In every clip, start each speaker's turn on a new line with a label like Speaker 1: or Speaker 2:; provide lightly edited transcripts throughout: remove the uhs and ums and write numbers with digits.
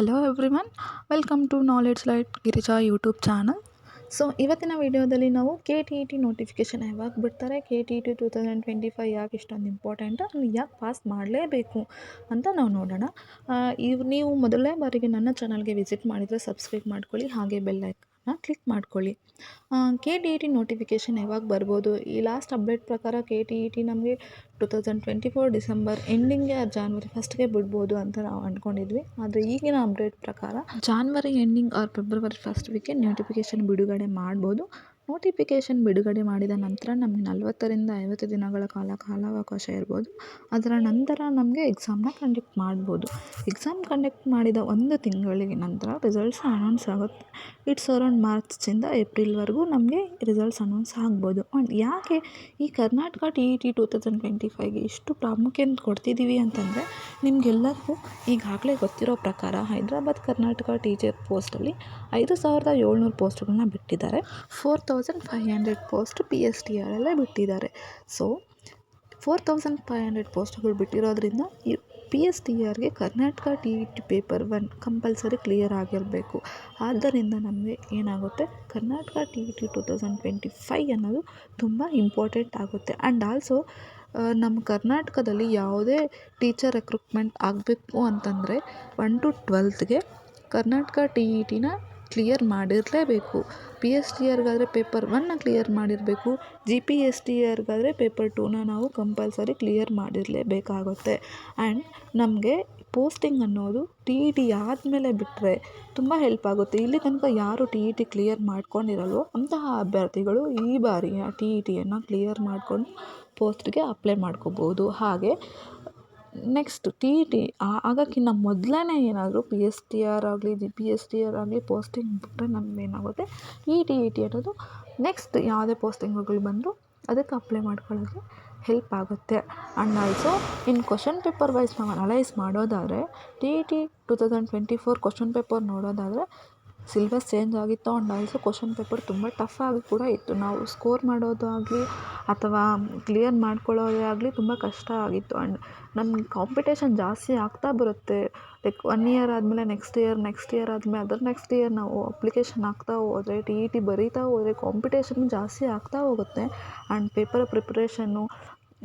Speaker 1: Hello everyone, welcome to knowledge light Girija YouTube channel. So ಇವತ್ತಿನ ವಿಡಿಯೋದಲ್ಲಿ ನಾವು KTET ನೋಟಿಫಿಕೇಷನ್ ಯಾವಾಗ ಬಿಡ್ತಾರೆ, KTET 2025 ಯಾಕೆ ಇಷ್ಟೊಂದು ಇಂಪಾರ್ಟೆಂಟು, ಯಾಕೆ ಪಾಸ್ ಮಾಡಲೇಬೇಕು ಅಂತ ನಾವು ನೋಡೋಣ. ನೀವು ಮೊದಲನೇ ಬಾರಿಗೆ ನನ್ನ ಚಾನಲ್ಗೆ ವಿಸಿಟ್ ಮಾಡಿದರೆ ಸಬ್ಸ್ಕ್ರೈಬ್ ಮಾಡ್ಕೊಳ್ಳಿ, ಹಾಗೆ ಬೆಲ್ ಐಕನ್ನ ಕ್ಲಿಕ್ ಮಾಡ್ಕೊಳ್ಳಿ. KTET ನೋಟಿಫಿಕೇಷನ್ ಯಾವಾಗ ಬರ್ಬೋದು? ಈ ಲಾಸ್ಟ್ ಅಪ್ಡೇಟ್ ಪ್ರಕಾರ KTET ನಮಗೆ 2024 ಡಿಸೆಂಬರ್ ಎಂಡಿಂಗ್ಗೆ ಜಾನ್ವರಿ ಫಸ್ಟ್ಗೆ ಬಿಡ್ಬೋದು ಅಂತ ನಾವು ಅಂದ್ಕೊಂಡಿದ್ವಿ. ಆದರೆ ಈಗಿನ ಅಪ್ಡೇಟ್ ಪ್ರಕಾರ January ending or February first ವೀಕೆ ನೋಟಿಫಿಕೇಷನ್ ಬಿಡುಗಡೆ ಮಾಡ್ಬೋದು. ನೋಟಿಫಿಕೇಷನ್ ಬಿಡುಗಡೆ ಮಾಡಿದ ನಂತರ ನಮಗೆ 40ರಿಂದ 50 ದಿನಗಳ ಕಾಲಾವಕಾಶ ಇರ್ಬೋದು. ಅದರ ನಂತರ ನಮಗೆ ಎಕ್ಸಾಮ್ನ ಕಂಡಕ್ಟ್ ಮಾಡ್ಬೋದು. ಎಕ್ಸಾಮ್ ಕಂಡಕ್ಟ್ ಮಾಡಿದ 1 ತಿಂಗಳಿಗೆ ನಂತರ ರಿಸಲ್ಟ್ಸ್ ಅನೌನ್ಸ್ ಆಗುತ್ತೆ. ಇಟ್ಸ್ ಅರೌಂಡ್ ಮಾರ್ಚಿಂದ ಏಪ್ರಿಲ್ವರೆಗೂ ನಮಗೆ ರಿಸಲ್ಟ್ಸ್ ಅನೌನ್ಸ್ ಆಗ್ಬೋದು. ಆ್ಯಂಡ್ ಯಾಕೆ ಈ ಕರ್ನಾಟಕ TET 2025ಗೆ ಇಷ್ಟು ಪ್ರಾಮುಖ್ಯತೆ ಕೊಡ್ತಿದ್ದೀವಿ ಅಂತಂದರೆ, ನಿಮಗೆಲ್ಲರಿಗೂ ಈಗಾಗಲೇ ಗೊತ್ತಿರೋ ಪ್ರಕಾರ ಹೈದರಾಬಾದ್ ಕರ್ನಾಟಕ ಟೀಚರ್ ಪೋಸ್ಟಲ್ಲಿ 5700 ಪೋಸ್ಟ್ಗಳನ್ನ ಬಿಟ್ಟಿದ್ದಾರೆ. 4500 ಪೋಸ್ಟ್ PSTRಲ್ಲೇ ಬಿಟ್ಟಿದ್ದಾರೆ. ಸೊ 4500 ಪೋಸ್ಟ್ಗಳು ಬಿಟ್ಟಿರೋದ್ರಿಂದ ಈ PSTRಗೆ Karnataka TET paper 1 compulsory clear ಆಗಿರಬೇಕು. ಆದ್ದರಿಂದ ನಮಗೆ ಏನಾಗುತ್ತೆ, ಕರ್ನಾಟಕ TET 2025 ಅನ್ನೋದು ತುಂಬ ಇಂಪಾರ್ಟೆಂಟ್ ಆಗುತ್ತೆ. ಆ್ಯಂಡ್ ಆಲ್ಸೋ ನಮ್ಮ ಕರ್ನಾಟಕದಲ್ಲಿ ಯಾವುದೇ ಟೀಚರ್ ರೆಕ್ರೂಟ್ಮೆಂಟ್ ಆಗಬೇಕು ಅಂತಂದರೆ 1 to 12ಗೆ ಕರ್ನಾಟಕ TETನ ಕ್ಲಿಯರ್ ಮಾಡಿರಲೇಬೇಕು. PSTRಗಾದರೆ ಪೇಪರ್ 1ನ ಕ್ಲಿಯರ್ ಮಾಡಿರಬೇಕು. GPSTRಗಾದರೆ ಪೇಪರ್ 2ನ ನಾವು ಕಂಪಲ್ಸರಿ ಕ್ಲಿಯರ್ ಮಾಡಿರಲೇಬೇಕಾಗುತ್ತೆ. ಆ್ಯಂಡ್ ನಮಗೆ ಪೋಸ್ಟಿಂಗ್ ಅನ್ನೋದು TET ಆದಮೇಲೆ ಬಿಟ್ಟರೆ ತುಂಬ ಹೆಲ್ಪ್ ಆಗುತ್ತೆ. ಇಲ್ಲಿ ತನಕ ಯಾರು TET ಕ್ಲಿಯರ್ ಮಾಡ್ಕೊಂಡಿರಲ್ವೋ ಅಂತಹ ಅಭ್ಯರ್ಥಿಗಳು ಈ ಬಾರಿಯ TETಯನ್ನು ಕ್ಲಿಯರ್ ಮಾಡಿಕೊಂಡು ಪೋಸ್ಟ್ಗೆ ಅಪ್ಲೈ ಮಾಡ್ಕೋಬೋದು. ಹಾಗೆ ನೆಕ್ಸ್ಟ್ TET ಆಗೋಕ್ಕಿಂತ ಮೊದಲೇ ಏನಾದರೂ PSTR ಆಗಲಿ GPSTR ಆಗಲಿ ಪೋಸ್ಟಿಂಗ್ ಬಿಟ್ಟರೆ ನಮಗೇನಾಗುತ್ತೆ, ಈ TET ಅನ್ನೋದು ನೆಕ್ಸ್ಟ್ ಯಾವುದೇ ಪೋಸ್ಟಿಂಗ್ಗಳು ಬಂದರೂ ಅದಕ್ಕೆ ಅಪ್ಲೈ ಮಾಡ್ಕೊಳ್ಳೋಕ್ಕೆ ಹೆಲ್ಪ್ ಆಗುತ್ತೆ. ಆ್ಯಂಡ್ ಆಲ್ಸೋ ಇನ್ನು ಕ್ವಶನ್ ಪೇಪರ್ ವೈಸ್ ನಾವು ಅನಲೈಸ್ ಮಾಡೋದಾದರೆ TET 2024 ಕ್ವಶನ್ ಪೇಪರ್ ನೋಡೋದಾದರೆ ಸಿಲೆಬಸ್ ಚೇಂಜ್ ಆಗಿತ್ತು. ಆ್ಯಂಡ್ ಆಲ್ಸೋ ಕ್ವಶನ್ ಪೇಪರ್ ತುಂಬ ಟಫ್ ಆಗಿ ಕೂಡ ಇತ್ತು. ನಾವು ಸ್ಕೋರ್ ಮಾಡೋದು ಆಗಲಿ ಅಥವಾ ಕ್ಲಿಯರ್ ಮಾಡ್ಕೊಳ್ಳೋದೇ ಆಗಲಿ ತುಂಬ ಕಷ್ಟ ಆಗಿತ್ತು. ಆ್ಯಂಡ್ ನಮ್ಗೆ ಕಾಂಪಿಟೇಷನ್ ಜಾಸ್ತಿ ಆಗ್ತಾ ಬರುತ್ತೆ. ಲೈಕ್ 1 ಇಯರ್ ಆದಮೇಲೆ ನೆಕ್ಸ್ಟ್ ಇಯರ್ ಆದಮೇಲೆ ಅದರ ನೆಕ್ಸ್ಟ್ ಇಯರ್ ನಾವು ಅಪ್ಲಿಕೇಶನ್ ಹಾಕ್ತಾ ಹೋದರೆ TET ಬರೀತಾ ಹೋದರೆ ಕಾಂಪಿಟೇಷನ್ ಜಾಸ್ತಿ ಆಗ್ತಾ ಹೋಗುತ್ತೆ. ಆ್ಯಂಡ್ ಪೇಪರ್ ಪ್ರಿಪ್ರೇಷನ್ನು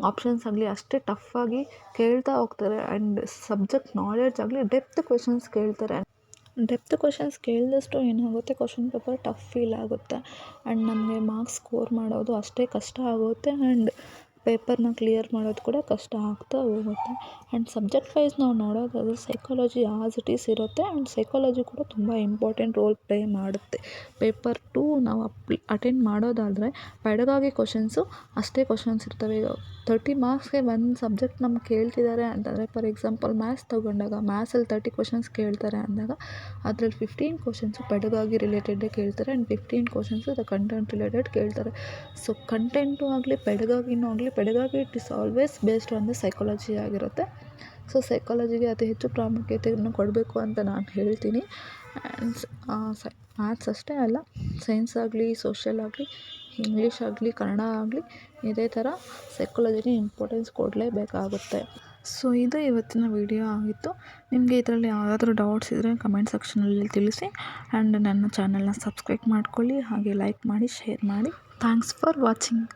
Speaker 1: ಆಪ್ಷನ್ಸ್ ಆಗಲಿ ಅಷ್ಟೇ ಟಫಾಗಿ ಕೇಳ್ತಾ ಹೋಗ್ತಾರೆ. ಆ್ಯಂಡ್ ಸಬ್ಜೆಕ್ಟ್ ನಾಲೆಡ್ಜ್ ಆಗಲಿ ಡೆಪ್ತ್ ಕ್ವೆಶನ್ಸ್ ಕೇಳ್ತಾರೆ. ಡೆಪ್ತ್ ಕ್ವೆಶನ್ಸ್ ಕೇಳಿದಷ್ಟು ಏನಾಗುತ್ತೆ, ಕ್ವಶನ್ ಪೇಪರ್ ಟಫ್ ಫೀಲ್ ಆಗುತ್ತೆ. ಆ್ಯಂಡ್ ನಮಗೆ ಮಾರ್ಕ್ಸ್ ಸ್ಕೋರ್ ಮಾಡೋದು ಅಷ್ಟೇ ಕಷ್ಟ ಆಗುತ್ತೆ. ಆ್ಯಂಡ್ ಪೇಪರ್ನ ಕ್ಲಿಯರ್ ಮಾಡೋದು ಕೂಡ ಕಷ್ಟ ಆಗ್ತಾ ಹೋಗುತ್ತೆ. ಆ್ಯಂಡ್ ಸಬ್ಜೆಕ್ಟ್ ವೈಸ್ ನಾವು ನೋಡೋದಾದರೆ ಸೈಕಾಲಜಿ ಆಸ್ ಇಟ್ ಈಸ್ ಇರುತ್ತೆ. ಆ್ಯಂಡ್ ಸೈಕಾಲಜಿ ಕೂಡ ತುಂಬ ಇಂಪಾರ್ಟೆಂಟ್ ರೋಲ್ ಪ್ಲೇ ಮಾಡುತ್ತೆ. ಪೇಪರ್ 2 ನಾವು ಅಟೆಂಡ್ ಮಾಡೋದಾದರೆ ಪೆಡಗಾಗಿ ಕ್ವಶನ್ಸು ಅಷ್ಟೇ ಕ್ವಶನ್ಸ್ ಇರ್ತವೆ. 30 ಮಾರ್ಕ್ಸ್ಗೆ 1 ಸಬ್ಜೆಕ್ಟ್ ನಮ್ಗೆ ಕೇಳ್ತಿದ್ದಾರೆ ಅಂತಂದರೆ, ಫಾರ್ ಎಕ್ಸಾಂಪಲ್ ಮ್ಯಾಥ್ಸ್ ತೊಗೊಂಡಾಗ ಮ್ಯಾಥ್ಸಲ್ಲಿ 30 ಕ್ವಶನ್ಸ್ ಕೇಳ್ತಾರೆ ಅಂದಾಗ ಅದರಲ್ಲಿ 15 ಕ್ವಶನ್ಸು ಪೆಡಗಾಗಿ ರಿಲೇಟೆಡೇ ಕೇಳ್ತಾರೆ. And 15 questions the content related ಕೇಳ್ತಾರೆ. ಸೊ ಕಂಟೆಂಟು ಆಗಲಿ ಪೆಡಗಾಗಿನೂ ಆಗಲಿ, ಪೆಡಗಾಗಿ it is always based on the psychology ಆಗಿರುತ್ತೆ. ಸೊ ಸೈಕಾಲಜಿಗೆ ಅತಿ ಹೆಚ್ಚು ಪ್ರಾಮುಖ್ಯತೆಯನ್ನು ಕೊಡಬೇಕು ಅಂತ ನಾನು ಹೇಳ್ತೀನಿ. ಆ್ಯಂಡ್ ಮ್ಯಾಥ್ಸ್ ಅಷ್ಟೇ ಅಲ್ಲ, ಸೈನ್ಸ್ ಆಗಲಿ ಸೋಷಿಯಲ್ ಆಗಲಿ ಇಂಗ್ಲೀಷ್ ಆಗಲಿ ಕನ್ನಡ ಆಗಲಿ ಇದೇ ಥರ ಸೈಕಾಲಜಿಗೆ ಇಂಪಾರ್ಟೆನ್ಸ್ ಕೊಡಲೇಬೇಕಾಗುತ್ತೆ. ಸೊ ಇದು ಇವತ್ತಿನ ವಿಡಿಯೋ ಆಗಿತ್ತು. ನಿಮಗೆ ಇದರಲ್ಲಿ ಯಾವುದಾದ್ರೂ ಡೌಟ್ಸ್ ಇದ್ದರೆ ಕಮೆಂಟ್ ಸೆಕ್ಷನಲ್ಲಿ ತಿಳಿಸಿ. ಆ್ಯಂಡ್ ನನ್ನ ಚಾನಲ್ನ ಸಬ್ಸ್ಕ್ರೈಬ್ ಮಾಡ್ಕೊಳ್ಳಿ, ಹಾಗೆ ಲೈಕ್ ಮಾಡಿ, ಶೇರ್ ಮಾಡಿ. Thanks for watching.